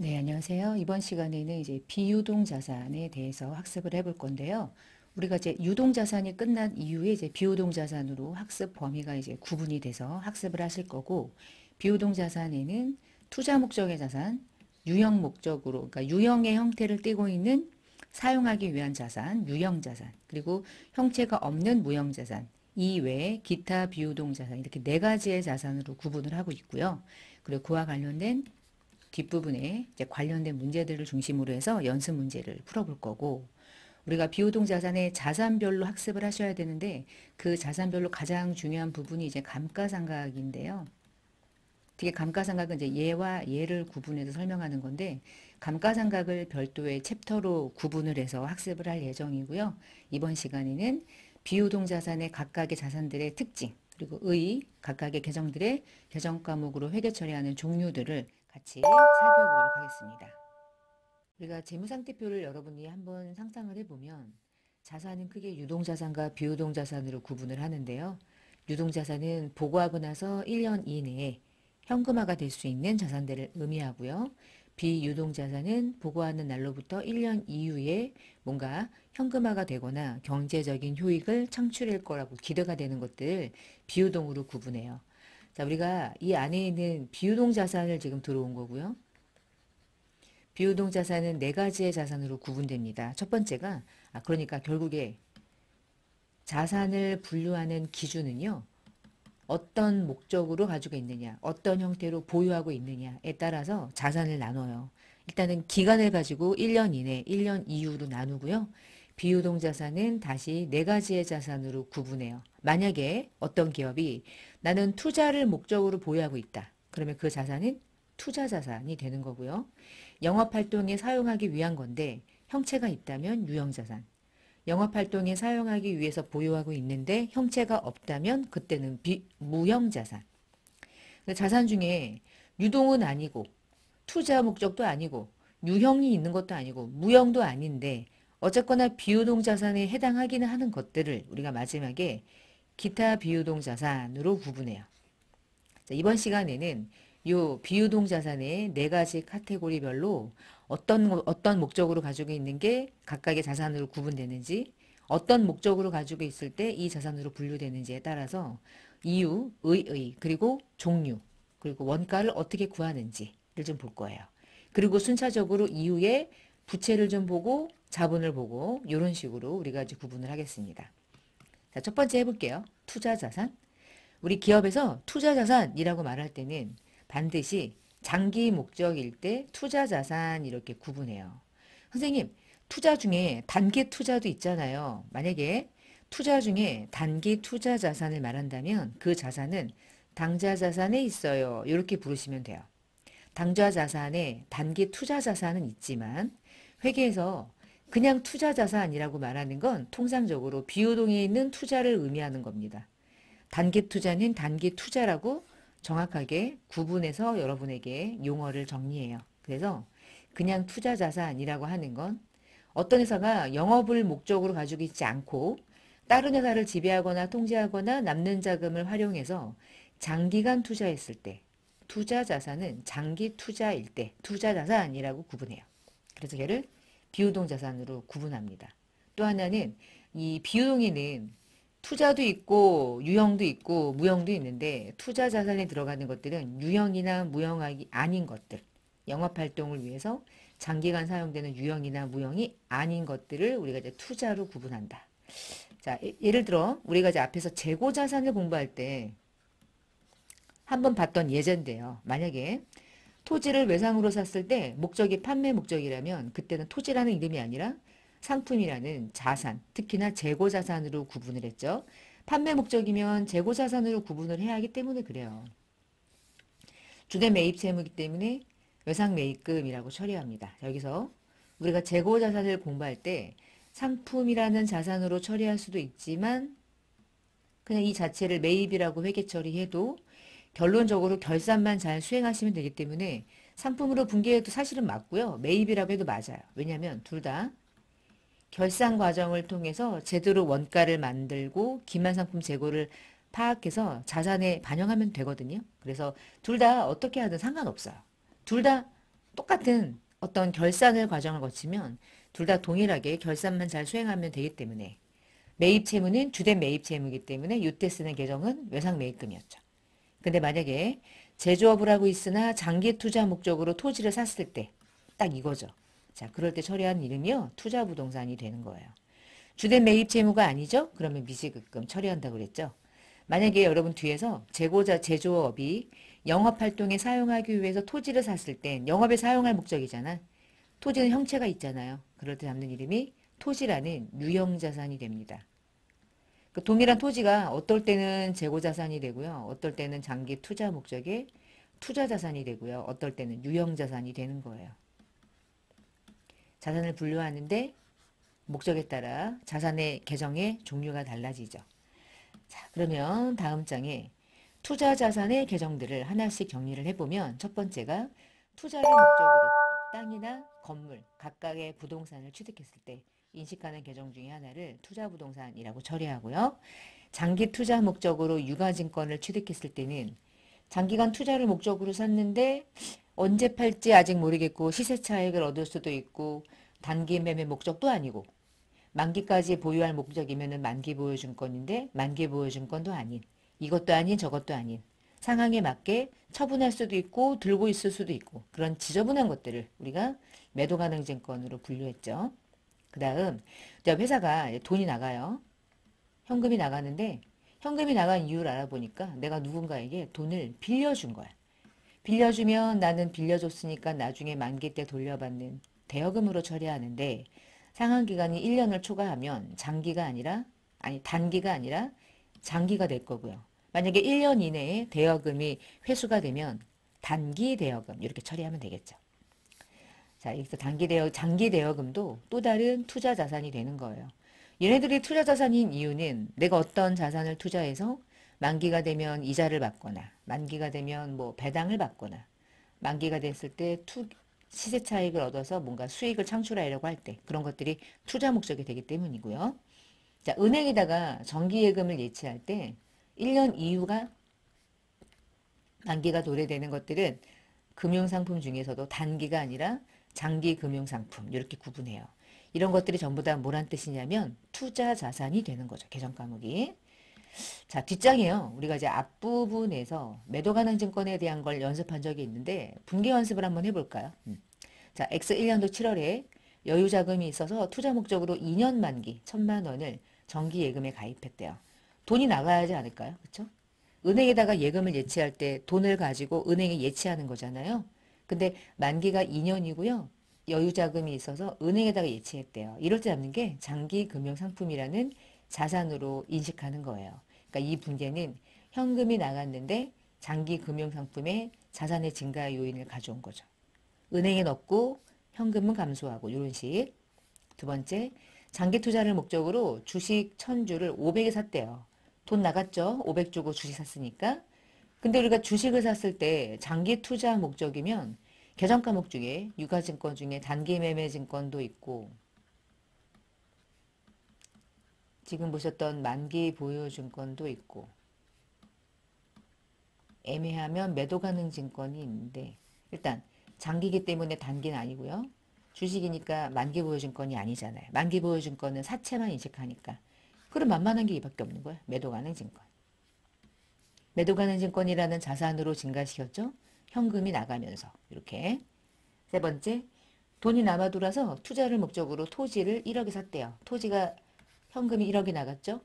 네, 안녕하세요. 이번 시간에는 이제 비유동 자산에 대해서 학습을 해볼 건데요. 우리가 이제 유동 자산이 끝난 이후에 이제 비유동 자산으로 학습 범위가 이제 구분이 돼서 학습을 하실 거고, 비유동 자산에는 투자 목적의 자산, 유형 목적으로, 그러니까 유형의 형태를 띠고 있는 사용하기 위한 자산, 유형 자산, 그리고 형체가 없는 무형 자산, 이외에 기타 비유동 자산, 이렇게 네 가지의 자산으로 구분을 하고 있고요. 그리고 그와 관련된 뒷부분에 이제 관련된 문제들을 중심으로 해서 연습 문제를 풀어볼 거고, 우리가 비유동 자산의 자산별로 학습을 하셔야 되는데, 그 자산별로 가장 중요한 부분이 이제 감가상각인데요. 특히 감가상각은 이제 예와 예를 구분해서 설명하는 건데, 감가상각을 별도의 챕터로 구분을 해서 학습을 할 예정이고요. 이번 시간에는 비유동 자산의 각각의 자산들의 특징, 그리고 각각의 계정들의 계정 과목으로 회계 처리하는 종류들을 같이 살펴보도록 하겠습니다. 우리가 재무상태표를 여러분이 한번 상상을 해보면 자산은 크게 유동자산과 비유동자산으로 구분을 하는데요. 유동자산은 보고하고 나서 1년 이내에 현금화가 될 수 있는 자산들을 의미하고요. 비유동자산은 보고하는 날로부터 1년 이후에 뭔가 현금화가 되거나 경제적인 효익을 창출할 거라고 기대가 되는 것들을 비유동으로 구분해요. 자, 우리가 이 안에 있는 비유동 자산을 지금 들어온 거고요. 비유동 자산은 네 가지의 자산으로 구분됩니다. 첫 번째가, 그러니까 결국에 자산을 분류하는 기준은요, 어떤 목적으로 가지고 있느냐, 어떤 형태로 보유하고 있느냐에 따라서 자산을 나눠요. 일단은 기간을 가지고 1년 이내, 1년 이후로 나누고요. 비유동 자산은 다시 네 가지의 자산으로 구분해요. 만약에 어떤 기업이 나는 투자를 목적으로 보유하고 있다. 그러면 그 자산은 투자 자산이 되는 거고요. 영업 활동에 사용하기 위한 건데 형체가 있다면 유형 자산. 영업 활동에 사용하기 위해서 보유하고 있는데 형체가 없다면 그때는 무형 자산. 자산 중에 유동은 아니고 투자 목적도 아니고 유형이 있는 것도 아니고 무형도 아닌데 어쨌거나 비유동 자산에 해당하기는 하는 것들을 우리가 마지막에 기타 비유동 자산으로 구분해요. 자, 이번 시간에는 요 비유동 자산의 네 가지 카테고리별로 어떤 목적으로 가지고 있는 게 각각의 자산으로 구분되는지, 어떤 목적으로 가지고 있을 때 이 자산으로 분류되는지에 따라서 이유, 그리고 종류, 그리고 원가를 어떻게 구하는지를 좀 볼 거예요. 그리고 순차적으로 이후에 부채를 좀 보고 자본을 보고 이런 식으로 우리가 이제 구분을 하겠습니다. 자, 첫 번째 해볼게요. 투자 자산. 우리 기업에서 투자 자산이라고 말할 때는 반드시 장기 목적일 때 투자 자산 이렇게 구분해요. 선생님, 투자 중에 단기 투자도 있잖아요. 만약에 투자 중에 단기 투자 자산을 말한다면 그 자산은 당좌 자산에 있어요. 이렇게 부르시면 돼요. 당좌 자산에 단기 투자 자산은 있지만 회계에서 그냥 투자 자산이라고 말하는 건 통상적으로 비유동에 있는 투자를 의미하는 겁니다. 단기 투자는 단기 투자라고 정확하게 구분해서 여러분에게 용어를 정리해요. 그래서 그냥 투자 자산이라고 하는 건 어떤 회사가 영업을 목적으로 가지고 있지 않고 다른 회사를 지배하거나 통제하거나 남는 자금을 활용해서 장기간 투자했을 때 투자 자산은 장기 투자일 때 투자 자산이라고 구분해요. 그래서 걔를 비유동 자산으로 구분합니다. 또 하나는 이 비유동에는 투자도 있고 유형도 있고 무형도 있는데 투자 자산에 들어가는 것들은 유형이나 무형이 아닌 것들, 영업 활동을 위해서 장기간 사용되는 유형이나 무형이 아닌 것들을 우리가 이제 투자로 구분한다. 자, 예를 들어 우리가 이제 앞에서 재고 자산을 공부할 때 한번 봤던 예제인데요. 만약에 토지를 외상으로 샀을 때 목적이 판매 목적이라면 그때는 토지라는 이름이 아니라 상품이라는 자산, 특히나 재고 자산으로 구분을 했죠. 판매 목적이면 재고 자산으로 구분을 해야 하기 때문에 그래요. 주된 매입 채무이기 때문에 외상 매입금이라고 처리합니다. 여기서 우리가 재고 자산을 공부할 때 상품이라는 자산으로 처리할 수도 있지만 그냥 이 자체를 매입이라고 회계 처리해도 결론적으로 결산만 잘 수행하시면 되기 때문에 상품으로 분개해도 사실은 맞고요. 매입이라고 해도 맞아요. 왜냐하면 둘 다 결산 과정을 통해서 제대로 원가를 만들고 기만상품 재고를 파악해서 자산에 반영하면 되거든요. 그래서 둘 다 어떻게 하든 상관없어요. 둘 다 똑같은 어떤 결산을 과정을 거치면 둘 다 동일하게 결산만 잘 수행하면 되기 때문에 매입 채무는 주된 매입 채무이기 때문에 이때 쓰는 계정은 외상 매입금이었죠. 근데 만약에 제조업을 하고 있으나 장기 투자 목적으로 토지를 샀을 때 딱 이거죠. 자, 그럴 때 처리한 이름이요. 투자 부동산이 되는 거예요. 주된 매입 채무가 아니죠? 그러면 미지급금 처리한다고 그랬죠. 만약에 여러분 뒤에서 제조업이 영업활동에 사용하기 위해서 토지를 샀을 땐 영업에 사용할 목적이잖아. 토지는 형체가 있잖아요. 그럴 때 잡는 이름이 토지라는 유형자산이 됩니다. 그 동일한 토지가 어떨 때는 재고자산이 되고요. 어떨 때는 장기 투자 목적의 투자자산이 되고요. 어떨 때는 유형자산이 되는 거예요. 자산을 분류하는데 목적에 따라 자산의 계정의 종류가 달라지죠. 자, 그러면 다음 장에 투자 자산의 계정들을 하나씩 정리를 해보면 첫 번째가 투자를 목적으로 땅이나 건물, 각각의 부동산을 취득했을 때 인식하는 계정 중에 하나를 투자부동산이라고 처리하고요. 장기 투자 목적으로 유가증권을 취득했을 때는 장기간 투자를 목적으로 샀는데 언제 팔지 아직 모르겠고 시세 차익을 얻을 수도 있고 단기 매매 목적도 아니고 만기까지 보유할 목적이면은 만기 보유증권인데 만기 보유증권도 아닌 이것도 아닌 저것도 아닌 상황에 맞게 처분할 수도 있고 들고 있을 수도 있고 그런 지저분한 것들을 우리가 매도 가능 증권으로 분류했죠. 그 다음 회사가 돈이 나가요. 현금이 나가는데 현금이 나간 이유를 알아보니까 내가 누군가에게 돈을 빌려준 거야. 빌려주면 나는 빌려줬으니까 나중에 만기 때 돌려받는 대여금으로 처리하는데 상환기간이 1년을 초과하면 단기가 아니라 장기가 될 거고요. 만약에 1년 이내에 대여금이 회수가 되면 단기 대여금 이렇게 처리하면 되겠죠. 자, 여기서 장기 대여금도 또 다른 투자 자산이 되는 거예요. 얘네들이 투자 자산인 이유는 내가 어떤 자산을 투자해서 만기가 되면 이자를 받거나 만기가 되면 뭐 배당을 받거나 만기가 됐을 때 시세 차익을 얻어서 뭔가 수익을 창출하려고 할 때 그런 것들이 투자 목적이 되기 때문이고요. 자, 은행에다가 정기예금을 예치할 때 1년 이후가 만기가 도래되는 것들은 금융상품 중에서도 단기가 아니라 장기 금융상품 이렇게 구분해요. 이런 것들이 전부 다 뭐란 뜻이냐면 투자 자산이 되는 거죠. 계정 과목이. 자, 뒷장이에요. 우리가 이제 앞부분에서 매도 가능 증권에 대한 걸 연습한 적이 있는데 분계 연습을 한번 해볼까요? 자, X 1년도 7월에 여유 자금이 있어서 투자 목적으로 2년 만기 1,000만 원을 정기 예금에 가입했대요. 돈이 나가야지 않을까요? 그렇죠? 은행에다가 예금을 예치할 때 돈을 가지고 은행에 예치하는 거잖아요. 근데 만기가 2년이고요. 여유 자금이 있어서 은행에다가 예치했대요. 이럴 때 잡는 게 장기 금융 상품이라는 자산으로 인식하는 거예요. 그러니까 이 분계는 현금이 나갔는데 장기 금융 상품의 자산의 증가 요인을 가져온 거죠. 은행에 넣고 현금은 감소하고 이런 식. 두 번째, 장기 투자를 목적으로 주식 1,000주를 500에 샀대요. 돈 나갔죠? 500 주고 주식 샀으니까. 근데 우리가 주식을 샀을 때 장기 투자 목적이면 계정 과목 중에 유가증권 중에 단기 매매 증권도 있고 지금 보셨던 만기 보유 증권도 있고 애매하면 매도 가능 증권이 있는데 일단 장기기 때문에 단기는 아니고요. 주식이니까 만기 보유 증권이 아니잖아요. 만기 보유 증권은 사채만 인식하니까. 그럼 만만한 게 이밖에 없는 거야. 매도 가능 증권. 매도 가능 증권이라는 자산으로 증가시켰죠. 현금이 나가면서 이렇게. 세 번째, 돈이 남아 돌아서 투자를 목적으로 토지를 1억에 샀대요. 토지가 현금이 1억이 나갔죠.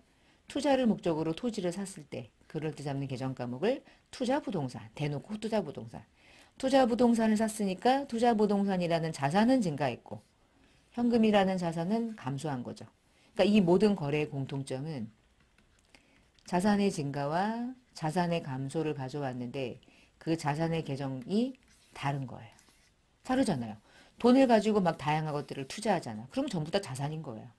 투자를 목적으로 토지를 샀을 때 그럴 때 잡는 계정 과목을 투자부동산, 대놓고 투자부동산. 투자부동산을 샀으니까 투자부동산이라는 자산은 증가했고 현금이라는 자산은 감소한 거죠. 그러니까 이 모든 거래의 공통점은 자산의 증가와 자산의 감소를 가져왔는데 그 자산의 계정이 다른 거예요. 다르잖아요. 돈을 가지고 막 다양한 것들을 투자하잖아. 그럼 전부 다 자산인 거예요.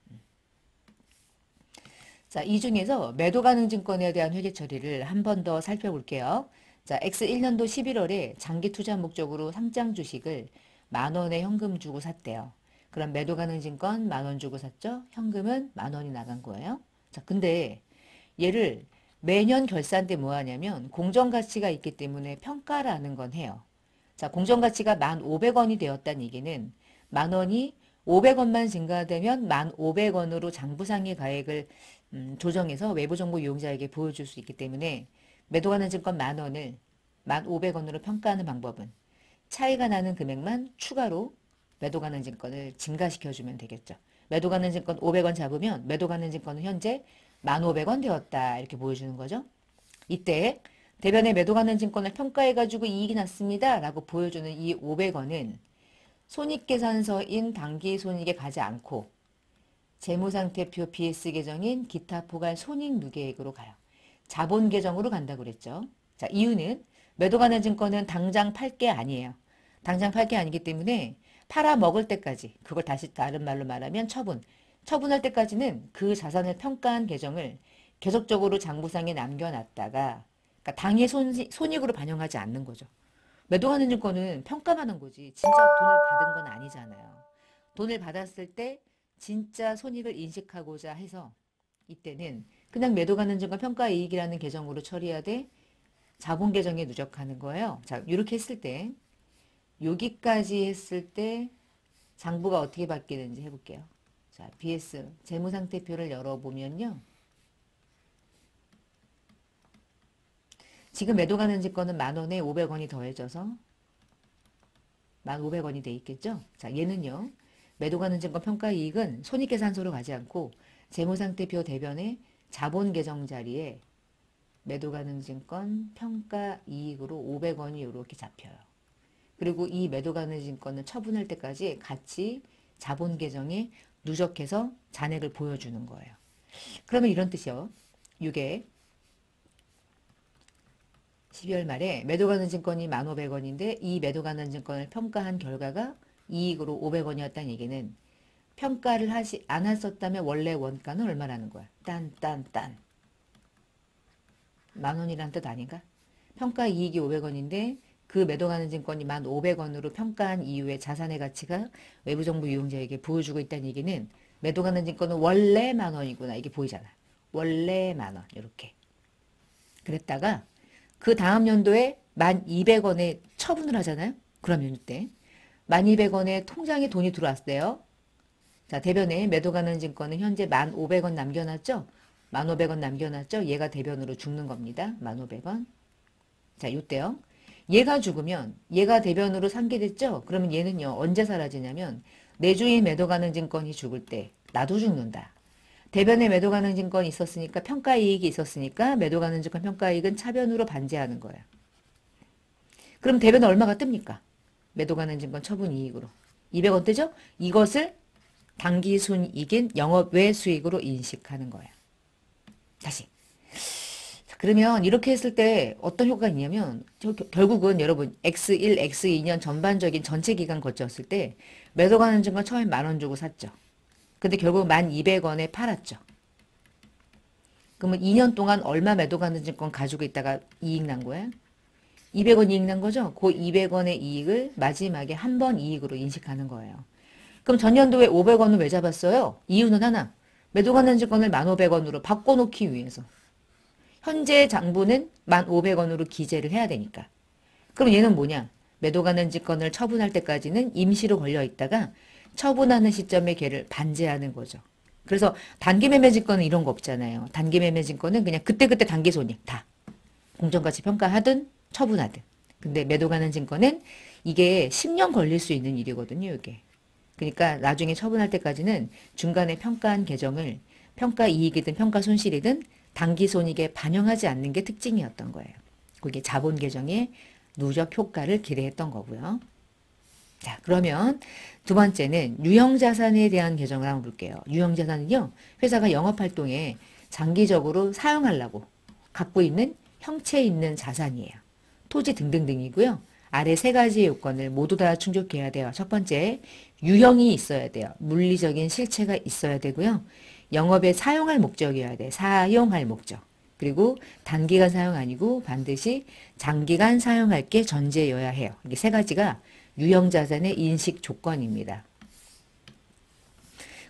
자, 이 중에서 매도 가능 증권에 대한 회계 처리를 한 번 더 살펴볼게요. 자, X1년도 11월에 장기 투자 목적으로 상장 주식을 10,000원에 현금 주고 샀대요. 그럼 매도 가능 증권 10,000원 주고 샀죠? 현금은 10,000원이 나간 거예요. 자, 근데 얘를 매년 결산 때 뭐 하냐면 공정가치가 있기 때문에 평가라는 건 해요. 자, 공정가치가 1,500원이 되었다는 얘기는 만 원이 500원만 증가되면 1,500원으로 장부상의 가액을 조정해서 외부정보 이용자에게 보여줄 수 있기 때문에 매도 가는 증권 만 원을 1,500원으로 평가하는 방법은 차이가 나는 금액만 추가로 매도 가는 증권을 증가시켜주면 되겠죠. 매도 가는 증권 500원 잡으면 매도 가는 증권은 현재 1,500원 되었다. 이렇게 보여주는 거죠. 이때 대변에 매도 가는 증권을 평가해가지고 이익이 났습니다. 라고 보여주는 이 500원은 손익계산서인 당기손익에 가지 않고 재무상태표 BS 계정인 기타 포괄 손익누계액으로 가요. 자본 계정으로 간다고 그랬죠. 자, 이유는 매도 가는 증권은 당장 팔 게 아니에요. 당장 팔 게 아니기 때문에 팔아먹을 때까지, 그걸 다시 다른 말로 말하면 처분할 때까지는 그 자산을 평가한 계정을 계속적으로 장부상에 남겨놨다가, 그러니까 당의 손익으로 반영하지 않는 거죠. 매도하는 증권은 평가만 한 거지 진짜 돈을 받은 건 아니잖아요. 돈을 받았을 때 진짜 손익을 인식하고자 해서 이때는 그냥 매도 가는 증권 평가이익이라는 계정으로 처리해야 돼. 자본 계정에 누적하는 거예요. 자, 이렇게 했을 때 여기까지 했을 때 장부가 어떻게 바뀌는지 해볼게요. 자, BS 재무상태표를 열어보면요. 지금 매도 가는 증권은 만 원에 500원이 더해져서 1,500원이 돼 있겠죠. 자, 얘는요. 매도 가는 증권 평가이익은 손익계산서로 가지 않고 재무상태표 대변에 자본 계정 자리에 매도 가능 증권 평가이익으로 500원이 이렇게 잡혀요. 그리고 이 매도 가능 증권을 처분할 때까지 같이 자본 계정에 누적해서 잔액을 보여주는 거예요. 그러면 이런 뜻이요. 이게 12월 말에 매도 가능 증권이 1,500원인데 이 매도 가능 증권을 평가한 결과가 이익으로 500원이었다는 얘기는 평가를 안 했었다면 원래 원가는 얼마라는 거야? 딴. 만 원이란 뜻 아닌가? 평가 이익이 500원인데 그 매도 가능 증권이 1,500원으로 평가한 이후에 자산의 가치가 외부정보 이용자에게 보여주고 있다는 얘기는 매도 가능 증권은 원래 만 원이구나. 이게 보이잖아. 원래 만 원. 이렇게. 그랬다가 그 다음 연도에 1,200원에 처분을 하잖아요. 그러면 이때 1,200원에 통장에 돈이 들어왔어요. 자, 대변에 매도 가능 증권은 현재 1,500원 남겨놨죠. 1,500원 남겨놨죠. 얘가 대변으로 죽는 겁니다. 1,500원. 자, 요때요. 얘가 죽으면 얘가 대변으로 상계됐죠. 그러면 얘는요. 언제 사라지냐면 내주인 매도 가능 증권이 죽을 때 나도 죽는다. 대변에 매도 가능 증권이 있었으니까 평가이익이 있었으니까 매도 가능 증권 평가이익은 차변으로 반제하는 거예요. 그럼 대변에 얼마가 뜹니까? 매도 가능 증권 처분 이익으로 200원 뜨죠? 이것을 당기순이익인 영업외 수익으로 인식하는 거예요. 다시. 그러면 이렇게 했을 때 어떤 효과가 있냐면 결국은 여러분 X1, X2년 전반적인 전체 기간 거쳤을 때 매도 가능 증권 처음에 10,000원 주고 샀죠. 근데 결국 1,200원에 팔았죠. 그러면 2년 동안 얼마 매도 가능 증권 가지고 있다가 이익 난 거예요? 200원 이익 난 거죠? 그 200원의 이익을 마지막에 한 번 이익으로 인식하는 거예요. 그럼 전년도에 500원을 왜 잡았어요? 이유는 하나. 매도 가능 증권을 1,500원으로 바꿔놓기 위해서. 현재 장부는 1,500원으로 기재를 해야 되니까. 그럼 얘는 뭐냐? 매도 가능 증권을 처분할 때까지는 임시로 걸려 있다가 처분하는 시점에 걔를 반제하는 거죠. 그래서 단기 매매 증권은 이런 거 없잖아요. 단기 매매 증권은 그냥 그때그때 단기 손익 다. 공정가치 평가하든 처분하든. 근데 매도 가능 증권은 이게 10년 걸릴 수 있는 일이거든요. 이게. 그러니까 나중에 처분할 때까지는 중간에 평가한 계정을 평가 이익이든 평가 손실이든 단기 손익에 반영하지 않는 게 특징이었던 거예요. 그게 자본 계정의 누적 효과를 기대했던 거고요. 자, 그러면 두 번째는 유형자산에 대한 개정을 한번 볼게요. 유형자산은요, 회사가 영업활동에 장기적으로 사용하려고 갖고 있는 형체 있는 자산이에요. 토지 등등등이고요. 아래 세 가지의 요건을 모두 다 충족해야 돼요. 첫 번째, 유형이 있어야 돼요. 물리적인 실체가 있어야 되고요. 영업에 사용할 목적이어야 돼. 사용할 목적. 그리고 단기간 사용 아니고 반드시 장기간 사용할 게 전제여야 해요. 이게 세 가지가 유형자산의 인식 조건입니다.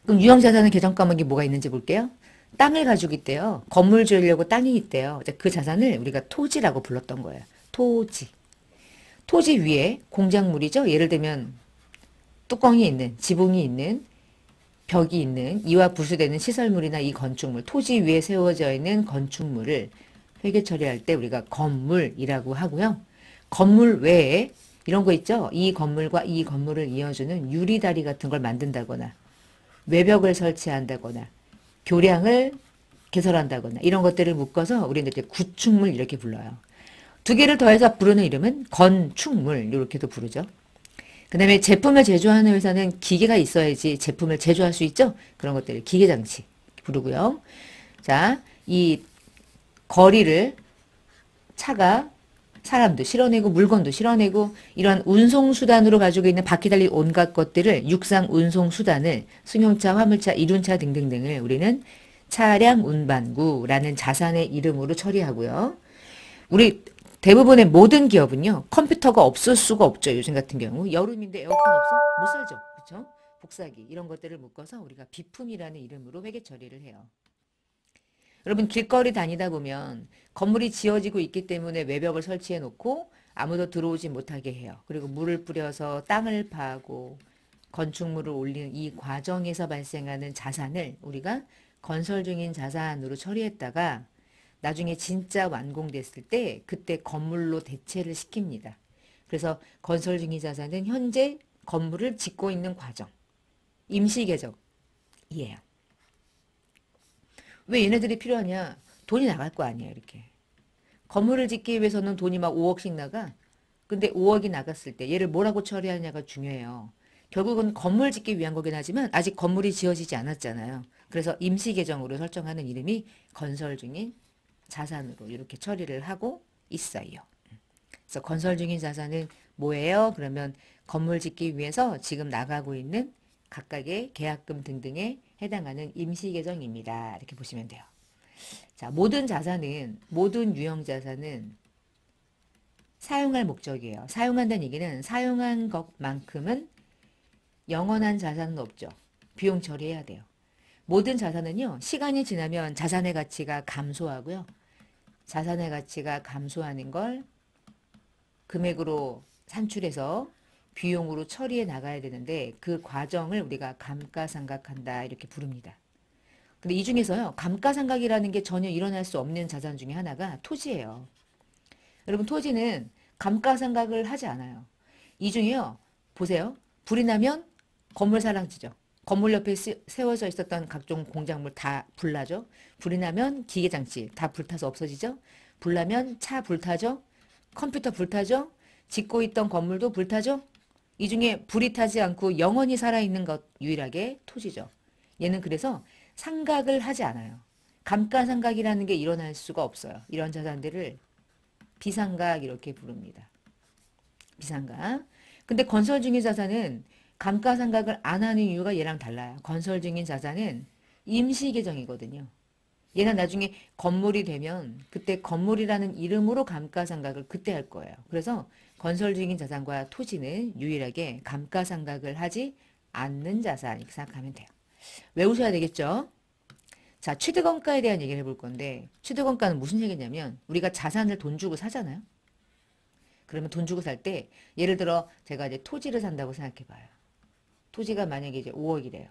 그럼 유형자산의 개정 과목이 뭐가 있는지 볼게요. 땅을 가지고 있대요. 건물 지으려고 땅이 있대요. 그 자산을 우리가 토지라고 불렀던 거예요. 토지. 토지 위에 공작물이죠. 예를 들면 뚜껑이 있는, 지붕이 있는, 벽이 있는 이와 부수되는 시설물이나 이 건축물, 토지 위에 세워져 있는 건축물을 회계 처리할 때 우리가 건물이라고 하고요. 건물 외에 이런 거 있죠. 이 건물과 이 건물을 이어주는 유리다리 같은 걸 만든다거나 외벽을 설치한다거나 교량을 개설한다거나 이런 것들을 묶어서 우리는 이제 구축물 이렇게 불러요. 두 개를 더해서 부르는 이름은 건축물 이렇게도 부르죠. 그 다음에 제품을 제조하는 회사는 기계가 있어야지 제품을 제조할 수 있죠. 그런 것들을 기계장치 부르고요. 자, 이 거리를 차가 사람도 실어내고 물건도 실어내고 이러한 운송수단으로 가지고 있는 바퀴 달린 온갖 것들을 육상 운송수단을 승용차, 화물차, 이륜차 등등등을 우리는 차량 운반구라는 자산의 이름으로 처리하고요. 우리 대부분의 모든 기업은요. 컴퓨터가 없을 수가 없죠. 요즘 같은 경우. 여름인데 에어컨 없어? 못 살죠. 그렇죠? 복사기 이런 것들을 묶어서 우리가 비품이라는 이름으로 회계 처리를 해요. 여러분 길거리 다니다 보면 건물이 지어지고 있기 때문에 외벽을 설치해 놓고 아무도 들어오지 못하게 해요. 그리고 물을 뿌려서 땅을 파고 건축물을 올리는 이 과정에서 발생하는 자산을 우리가 건설 중인 자산으로 처리했다가 나중에 진짜 완공됐을 때 그때 건물로 대체를 시킵니다. 그래서 건설 중인 자산은 현재 건물을 짓고 있는 과정, 임시계적이에요. 왜 얘네들이 필요하냐? 돈이 나갈 거 아니에요, 이렇게. 건물을 짓기 위해서는 돈이 막 5억씩 나가. 근데 5억이 나갔을 때 얘를 뭐라고 처리하냐가 중요해요. 결국은 건물 짓기 위한 거긴 하지만 아직 건물이 지어지지 않았잖아요. 그래서 임시계정으로 설정하는 이름이 건설 중인 자산으로 이렇게 처리를 하고 있어요. 그래서 건설 중인 자산은 뭐예요? 그러면 건물 짓기 위해서 지금 나가고 있는 각각의 계약금 등등에 해당하는 임시계정입니다. 이렇게 보시면 돼요. 자, 모든 유형 자산은 사용할 목적이에요. 사용한다는 얘기는 사용한 것만큼은 영원한 자산은 없죠. 비용 처리해야 돼요. 모든 자산은요, 시간이 지나면 자산의 가치가 감소하고요. 자산의 가치가 감소하는 걸 금액으로 산출해서 비용으로 처리해 나가야 되는데 그 과정을 우리가 감가상각한다 이렇게 부릅니다. 근데 이 중에서요. 감가상각이라는 게 전혀 일어날 수 없는 자산 중에 하나가 토지예요. 여러분 토지는 감가상각을 하지 않아요. 이 중에요. 보세요. 불이 나면 건물 사랑지죠. 건물 옆에 세워져 있었던 각종 공작물 다 불나죠. 불이 나면 기계장치 다 불타서 없어지죠. 불나면 차 불타죠. 컴퓨터 불타죠. 짓고 있던 건물도 불타죠. 이 중에 불이 타지 않고 영원히 살아있는 것 유일하게 토지죠. 얘는 그래서 상각을 하지 않아요. 감가상각이라는 게 일어날 수가 없어요. 이런 자산들을 비상각 이렇게 부릅니다. 비상각. 근데 건설 중인 자산은 감가상각을 안 하는 이유가 얘랑 달라요. 건설 중인 자산은 임시계정이거든요. 얘는 나중에 건물이 되면 그때 건물이라는 이름으로 감가상각을 그때 할 거예요. 그래서 건설 중인 자산과 토지는 유일하게 감가상각을 하지 않는 자산 이렇게 생각하면 돼요. 외우셔야 되겠죠? 자, 취득원가에 대한 얘기를 해볼 건데 취득원가는 무슨 얘기냐면 우리가 자산을 돈 주고 사잖아요. 그러면 돈 주고 살 때 예를 들어 제가 이제 토지를 산다고 생각해 봐요. 토지가 만약에 이제 5억이래요.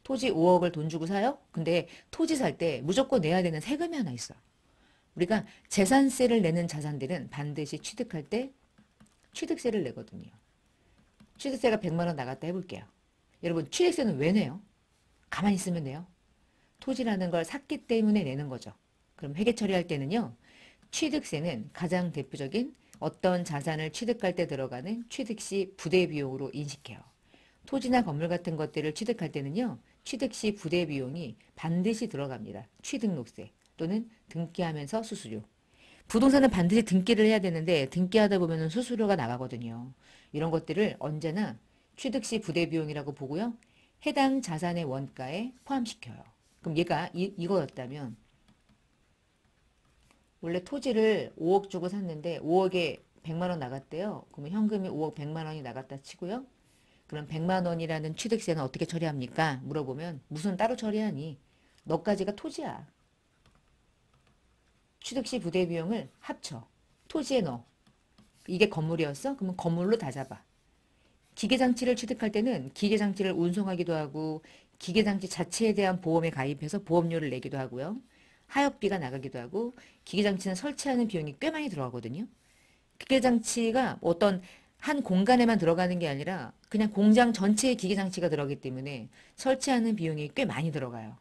토지 5억을 돈 주고 사요? 근데 토지 살 때 무조건 내야 되는 세금이 하나 있어. 우리가 재산세를 내는 자산들은 반드시 취득할 때 취득세를 내거든요. 취득세가 100만 원 나갔다 해볼게요. 여러분 취득세는 왜 내요? 가만히 있으면 내요. 토지라는 걸 샀기 때문에 내는 거죠. 그럼 회계 처리할 때는요. 취득세는 가장 대표적인 어떤 자산을 취득할 때 들어가는 취득시 부대비용으로 인식해요. 토지나 건물 같은 것들을 취득할 때는요. 취득시 부대비용이 반드시 들어갑니다. 취등록세 또는 등기하면서 수수료. 부동산은 반드시 등기를 해야 되는데 등기하다 보면 수수료가 나가거든요. 이런 것들을 언제나 취득시 부대비용이라고 보고요. 해당 자산의 원가에 포함시켜요. 그럼 얘가 이거였다면 원래 토지를 5억 주고 샀는데 5억에 100만 원 나갔대요. 그러면 현금이 5억 100만 원이 나갔다 치고요. 그럼 100만 원이라는 취득세는 어떻게 처리합니까? 물어보면 무슨 따로 처리하니? 너까지가 토지야. 취득시 부대비용을 합쳐. 토지에 넣어. 이게 건물이었어? 그러면 건물로 다 잡아. 기계장치를 취득할 때는 기계장치를 운송하기도 하고 기계장치 자체에 대한 보험에 가입해서 보험료를 내기도 하고요. 하역비가 나가기도 하고 기계장치는 설치하는 비용이 꽤 많이 들어가거든요. 기계장치가 어떤 한 공간에만 들어가는 게 아니라 그냥 공장 전체에 기계장치가 들어가기 때문에 설치하는 비용이 꽤 많이 들어가요.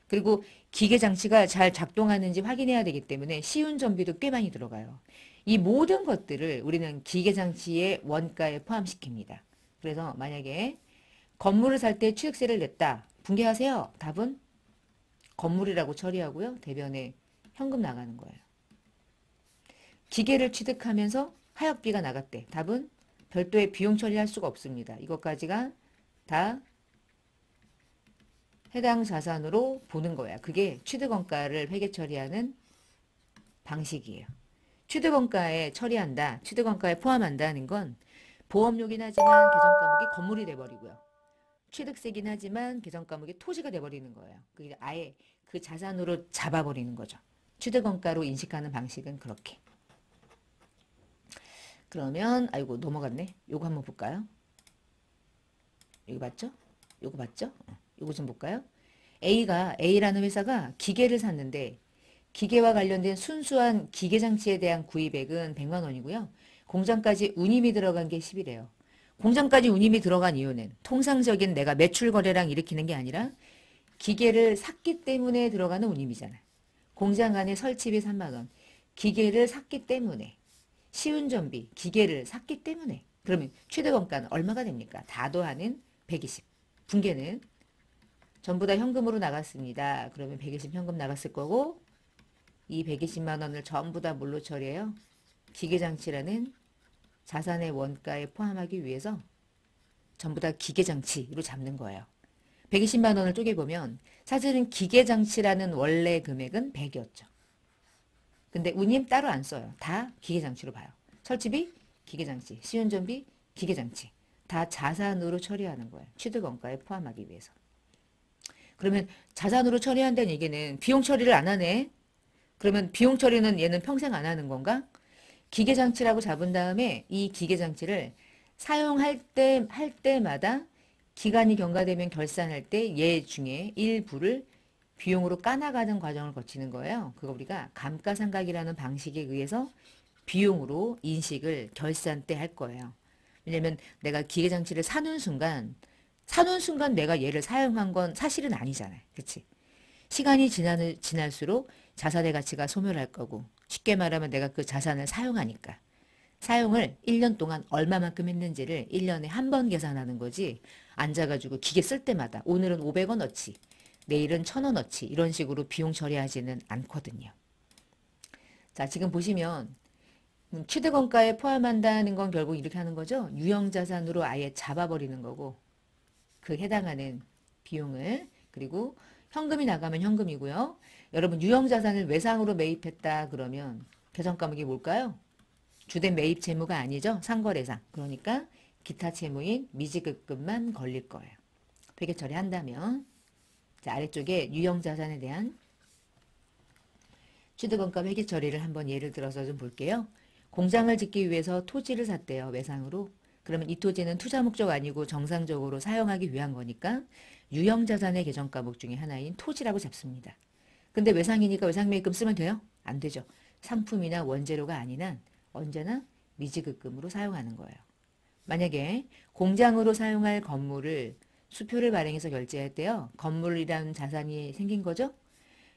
그리고 기계장치가 잘 작동하는지 확인해야 되기 때문에 시운전비도 꽤 많이 들어가요. 이 모든 것들을 우리는 기계장치의 원가에 포함시킵니다. 그래서 만약에 건물을 살 때 취득세를 냈다. 분개하세요. 답은 건물이라고 처리하고요. 대변에 현금 나가는 거예요. 기계를 취득하면서 하역비가 나갔대. 답은 별도의 비용 처리할 수가 없습니다. 이것까지가 다 해당 자산으로 보는 거야. 그게 취득원가를 회계 처리하는 방식이에요. 취득원가에 처리한다, 취득원가에 포함한다는 건 보험료긴 하지만 계정과목이 건물이 돼버리고요. 취득세긴 하지만 계정과목이 토지가 돼버리는 거예요. 그게 아예 그 자산으로 잡아버리는 거죠. 취득원가로 인식하는 방식은 그렇게. 그러면 아이고 넘어갔네. 요거 한번 볼까요? 이거 맞죠? 요거 맞죠? 요거 좀 볼까요? A라는 회사가 기계를 샀는데 기계와 관련된 순수한 기계장치에 대한 구입액은 100만 원이고요. 공장까지 운임이 들어간 게 10이래요. 공장까지 운임이 들어간 이유는 통상적인 내가 매출 거래량 일으키는 게 아니라 기계를 샀기 때문에 들어가는 운임이잖아요. 공장 안에 설치비 3만 원. 기계를 샀기 때문에. 시운전비, 기계를 샀기 때문에. 그러면 최대원가는 얼마가 됩니까? 다 더하는 120. 분계는 전부 다 현금으로 나갔습니다. 그러면 120 현금 나갔을 거고 이 120만 원을 전부 다 뭘로 처리해요? 기계장치라는 자산의 원가에 포함하기 위해서 전부 다 기계장치로 잡는 거예요. 120만 원을 쪼개보면 사실은 기계장치라는 원래 금액은 100이었죠. 근데 운임 따로 안 써요. 다 기계장치로 봐요. 설치비, 기계장치, 시운전비, 기계장치. 다 자산으로 처리하는 거예요. 취득원가에 포함하기 위해서. 그러면 자산으로 처리한다는 얘기는 비용 처리를 안 하네. 그러면 비용 처리는 얘는 평생 안 하는 건가? 기계장치라고 잡은 다음에 이 기계장치를 사용할 할 때마다 기간이 경과되면 결산할 때 얘 중에 일부를 비용으로 까나가는 과정을 거치는 거예요. 그거 우리가 감가상각이라는 방식에 의해서 비용으로 인식을 결산 때 할 거예요. 왜냐면 내가 기계장치를 사는 순간 내가 얘를 사용한 건 사실은 아니잖아요. 그치? 시간이 지날수록 자산의 가치가 소멸할 거고 쉽게 말하면 내가 그 자산을 사용하니까 사용을 1년 동안 얼마만큼 했는지를 1년에 한 번 계산하는 거지 앉아가지고 기계 쓸 때마다 오늘은 500원어치 내일은 1000원어치 이런 식으로 비용 처리하지는 않거든요. 자, 지금 보시면 취득원가에 포함한다는 건 결국 이렇게 하는 거죠. 유형자산으로 아예 잡아버리는 거고 그 해당하는 비용을 그리고 현금이 나가면 현금이고요. 여러분 유형자산을 외상으로 매입했다 그러면 계정과목이 뭘까요? 주된 매입 채무가 아니죠. 상거래상. 그러니까 기타 채무인 미지급금만 걸릴 거예요. 회계 처리한다면 자, 아래쪽에 유형자산에 대한 취득원가 회계 처리를 한번 예를 들어서 좀 볼게요. 공장을 짓기 위해서 토지를 샀대요. 외상으로. 그러면 이 토지는 투자 목적 아니고 정상적으로 사용하기 위한 거니까 유형자산의 계정과목 중에 하나인 토지라고 잡습니다. 근데 외상이니까 외상매입금 쓰면 돼요? 안 되죠. 상품이나 원재료가 아닌 한 언제나 미지급금으로 사용하는 거예요. 만약에 공장으로 사용할 건물을 수표를 발행해서 결제할 때요. 건물이라는 자산이 생긴 거죠?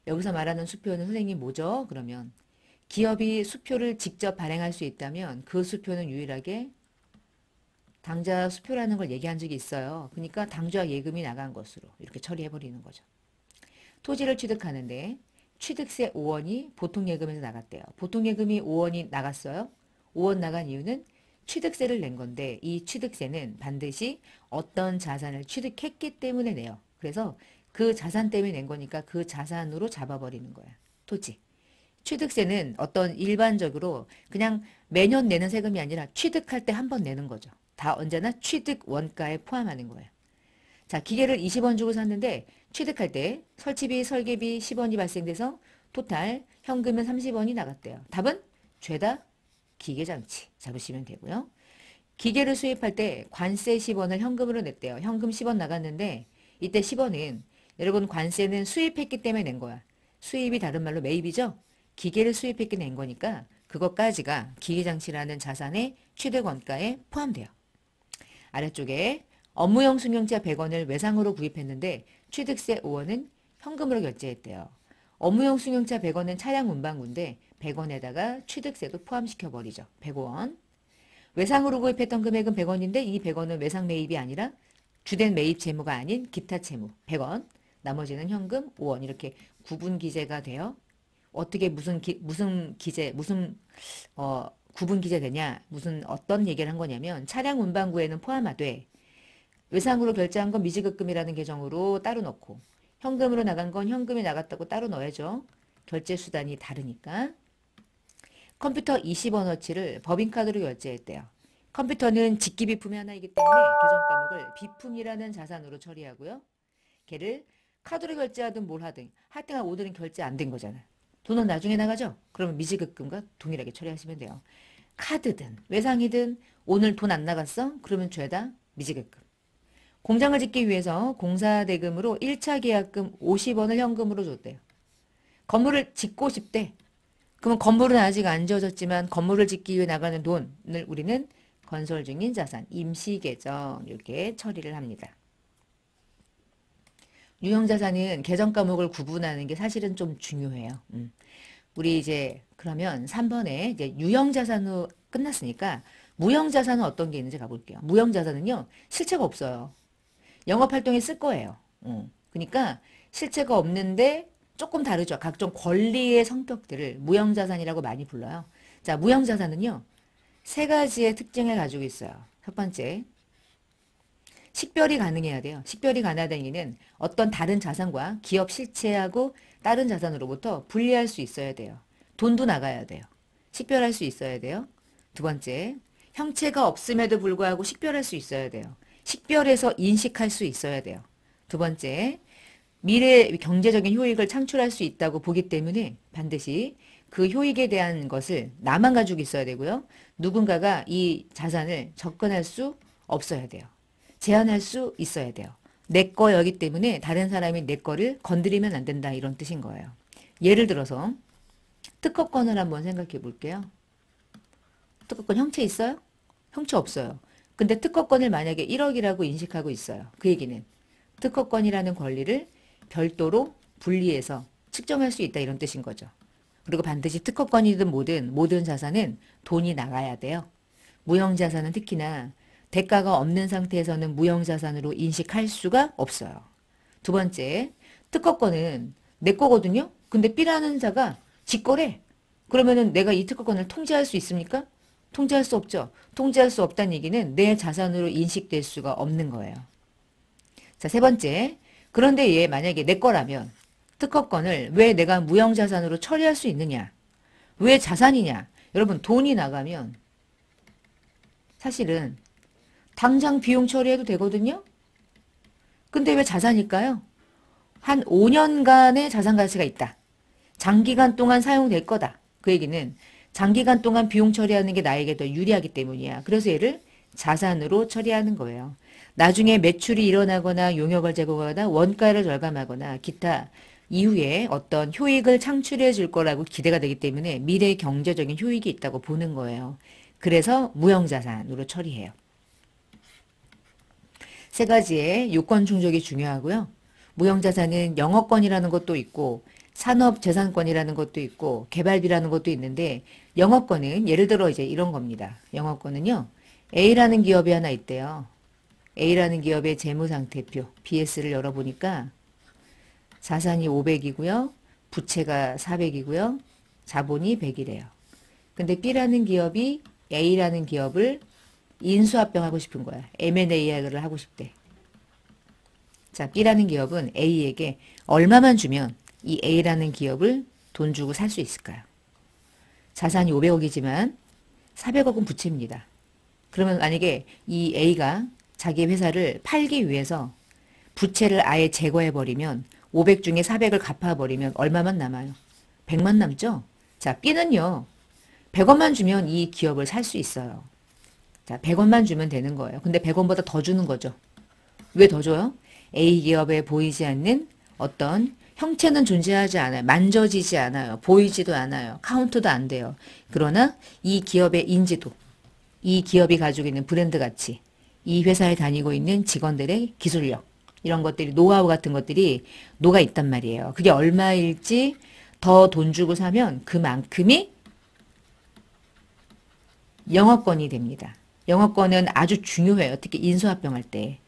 여기서 말하는 수표는 선생님 뭐죠? 그러면 기업이 수표를 직접 발행할 수 있다면 그 수표는 유일하게 당좌 수표라는 걸 얘기한 적이 있어요. 그러니까 당좌 예금이 나간 것으로 이렇게 처리해버리는 거죠. 토지를 취득하는데 취득세 5원이 보통예금에서 나갔대요. 보통예금이 5원이 나갔어요. 5원 나간 이유는 취득세를 낸 건데 이 취득세는 반드시 어떤 자산을 취득했기 때문에 내요. 그래서 그 자산 때문에 낸 거니까 그 자산으로 잡아버리는 거야. 토지. 취득세는 어떤 일반적으로 그냥 매년 내는 세금이 아니라 취득할 때 한 번 내는 거죠. 다 언제나 취득 원가에 포함하는 거예요. 자, 기계를 20원 주고 샀는데 취득할 때 설치비, 설계비 10원이 발생돼서 토탈 현금은 30원이 나갔대요. 답은 죄다 기계장치 잡으시면 되고요. 기계를 수입할 때 관세 10원을 현금으로 냈대요. 현금 10원 나갔는데 이때 10원은 여러분 관세는 수입했기 때문에 낸 거야. 수입이 다른 말로 매입이죠. 기계를 수입했기 낸 거니까 그것까지가 기계장치라는 자산의 취득 원가에 포함돼요. 아래쪽에 업무용 승용차 100원을 외상으로 구입했는데 취득세 5원은 현금으로 결제했대요. 업무용 승용차 100원은 차량 운반구인데 100원에다가 취득세도 포함시켜 버리죠. 105원. 외상으로 구입했던 금액은 100원인데 이 100원은 외상 매입이 아니라 주된 매입 재무가 아닌 기타 채무 100원. 나머지는 현금 5원 이렇게 구분 기재가 돼요. 어떻게 무슨 기재 구분 기재되냐 어떤 얘기를 한 거냐면 차량 운반구에는 포함하되 외상으로 결제한 건 미지급금이라는 계정으로 따로 넣고 현금으로 나간 건 현금이 나갔다고 따로 넣어야죠. 결제 수단이 다르니까. 컴퓨터 20원어치를 법인카드로 결제했대요. 컴퓨터는 직기비품의 하나이기 때문에 계정 과목을 비품이라는 자산으로 처리하고요. 걔를 카드로 결제하든 뭘 하든 하여튼 오늘은 결제 안 된 거잖아. 돈은 나중에 나가죠? 그러면 미지급금과 동일하게 처리하시면 돼요. 카드든 외상이든 오늘 돈 안 나갔어? 그러면 죄다 미지급금. 공장을 짓기 위해서 공사대금으로 1차 계약금 50원을 현금으로 줬대요. 건물을 짓고 싶대. 그러면 건물은 아직 안 지어졌지만 건물을 짓기 위해 나가는 돈을 우리는 건설 중인 자산, 임시계정 이렇게 처리를 합니다. 유형자산은 계정 과목을 구분하는 게 사실은 좀 중요해요. 우리 이제 그러면 3번에 이제 유형자산으로 끝났으니까 무형자산은 어떤 게 있는지 가볼게요. 무형자산은요 실체가 없어요. 영업활동에 쓸 거예요. 그러니까 실체가 없는데 조금 다르죠. 각종 권리의 성격들을 무형자산이라고 많이 불러요. 자, 무형자산은요. 세 가지의 특징을 가지고 있어요. 첫 번째, 식별이 가능해야 돼요. 식별이 가능하다는 얘기는 어떤 다른 자산과 기업 실체하고 다른 자산으로부터 분리할 수 있어야 돼요. 돈도 나가야 돼요. 식별할 수 있어야 돼요. 두 번째, 형체가 없음에도 불구하고 식별할 수 있어야 돼요. 식별해서 인식할 수 있어야 돼요. 두 번째, 미래 경제적인 효익을 창출할 수 있다고 보기 때문에 반드시 그 효익에 대한 것을 나만 가지고 있어야 되고요. 누군가가 이 자산을 접근할 수 없어야 돼요. 제한할 수 있어야 돼요. 내 거였기 때문에 다른 사람이 내 거를 건드리면 안 된다 이런 뜻인 거예요. 예를 들어서 특허권을 한번 생각해 볼게요. 특허권 형체 있어요? 형체 없어요. 근데 특허권을 만약에 1억이라고 인식하고 있어요. 그 얘기는 특허권이라는 권리를 별도로 분리해서 측정할 수 있다 이런 뜻인 거죠. 그리고 반드시 특허권이든 모든 자산은 돈이 나가야 돼요. 무형자산은 특히나 대가가 없는 상태에서는 무형자산으로 인식할 수가 없어요. 두 번째, 특허권은 내 거거든요. 근데 B라는 자가 지 거래. 그러면은 내가 이 특허권을 통제할 수 있습니까? 통제할 수 없죠. 통제할 수 없다는 얘기는 내 자산으로 인식될 수가 없는 거예요. 자, 세 번째. 그런데 얘 만약에 내 거라면 특허권을 왜 내가 무형자산으로 처리할 수 있느냐? 왜 자산이냐? 여러분 돈이 나가면 사실은 당장 비용 처리해도 되거든요? 근데 왜 자산일까요? 한 5년간의 자산 가치가 있다. 장기간 동안 사용될 거다. 그 얘기는 장기간 동안 비용 처리하는 게 나에게 더 유리하기 때문이야. 그래서 얘를 자산으로 처리하는 거예요. 나중에 매출이 일어나거나 용역을 제공하거나 원가를 절감하거나 기타 이후에 어떤 효익을 창출해 줄 거라고 기대가 되기 때문에 미래 경제적인 효익이 있다고 보는 거예요. 그래서 무형자산으로 처리해요. 세 가지의 요건 충족이 중요하고요. 무형자산은 영업권이라는 것도 있고 산업재산권이라는 것도 있고 개발비라는 것도 있는데 영업권은 예를 들어 이제 이런 겁니다. 영업권은요. A라는 기업이 하나 있대요. A라는 기업의 재무상태표 BS를 열어보니까 자산이 500이고요. 부채가 400이고요. 자본이 100이래요. 근데 B라는 기업이 A라는 기업을 인수합병하고 싶은 거야. M&A를 하고 싶대. 자, B라는 기업은 A에게 얼마만 주면 이 A라는 기업을 돈 주고 살 수 있을까요? 자산이 500억이지만 400억은 부채입니다. 그러면 만약에 이 A가 자기 회사를 팔기 위해서 부채를 아예 제거해버리면 500 중에 400을 갚아버리면 얼마만 남아요? 100만 남죠? 자, B는요. 100원만 주면 이 기업을 살 수 있어요. 자, 100원만 주면 되는 거예요. 근데 100원보다 더 주는 거죠. 왜 더 줘요? A 기업에 보이지 않는 어떤 형체는 존재하지 않아요. 만져지지 않아요. 보이지도 않아요. 카운트도 안 돼요. 그러나 이 기업의 인지도, 이 기업이 가지고 있는 브랜드 가치, 이 회사에 다니고 있는 직원들의 기술력, 이런 것들이, 노하우 같은 것들이 녹아 있단 말이에요. 그게 얼마일지 더 돈 주고 사면 그만큼이 영업권이 됩니다. 영업권은 아주 중요해요. 특히 인수합병할 때.